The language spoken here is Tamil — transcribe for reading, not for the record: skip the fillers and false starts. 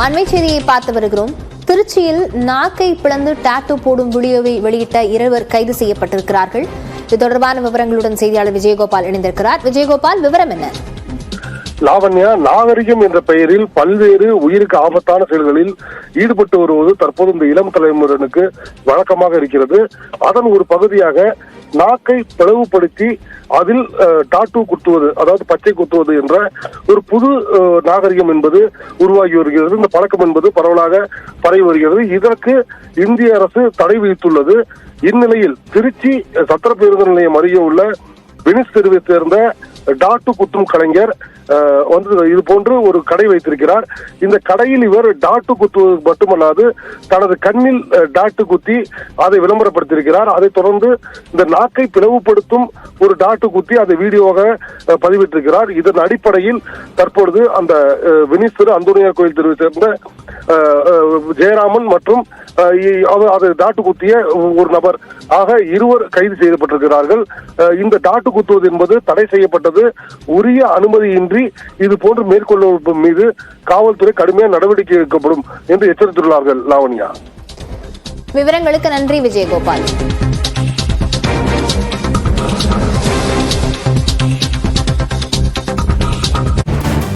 அண்மை செய்தியை பார்த்து வருகிறோம். திருச்சியில் நாக்கை பிளந்து டாட்டூ போடும் வீடியோவை வெளியிட்ட இருவர் கைது செய்யப்பட்டிருக்கிறார்கள். இது தொடர்பான விவரங்களுடன் செய்தியாளர் விஜயகோபால் இணைந்திருக்கிறார். விஜயகோபால், விவரம் என்ன? லாவண்யா, நாகரிகம் என்ற பெயரில் பல்வேறு உயிருக்கு ஆபத்தான செயல்களில் ஈடுபட்டு வருவது தற்போது இந்த இளம் தலைமுறையினருக்கு வழக்கமாக இருக்கிறது. அதன் ஒரு பகுதியாக நாக்கை பிளவுபடுத்தி அதில் டாட்டூ குத்துவது, அதாவது பச்சை குத்துவது என்ற ஒரு புது நாகரிகம் என்பது உருவாகி வருகிறது. இந்த பழக்கம் என்பது பரவலாக பரவி வருகிறது. இதற்கு இந்திய அரசு தடை விதித்துள்ளது. இந்நிலையில் திருச்சி சத்திர பேருந்து நிலையம் அருகே உள்ள வினிஸ் தெருவை சேர்ந்த டாட்டு குத்தும் கலைஞர் இது போன்று ஒரு கடை வைத்திருக்கிறார். இந்த கடையில் இவர் டாட்டு குத்துவது மட்டுமல்லாது தனது கண்ணில் டாட்டு குத்தி அதை விளம்பரப்படுத்தியிருக்கிறார். அதைத் தொடர்ந்து இந்த நாக்கை பிளவுபடுத்தும் ஒரு டாட்டு குத்தி அதை வீடியோவாக பதிவிட்டிருக்கிறார். இதன் அடிப்படையில் தற்பொழுது அந்த வினிஸ் தெரு அந்தோனியார் கோயில் தெருவை சேர்ந்த ஜெயராமன் மற்றும் அது டாட்டு குத்திய ஒரு நபர் ஆக இருவர் கைது செய்யப்பட்டிருக்கிறார்கள். இந்த டாட்டு குத்துவது என்பது தடை செய்யப்பட்டது. உரிய அனுமதியின்றி இது போன்று மேற்கொள்ளும் மீது காவல்துறை கடுமையான நடவடிக்கை எடுக்கப்படும் என்று எச்சரித்துள்ளார்கள். லாவண்யா, விவரங்களுக்கு நன்றி விஜயகோபால்.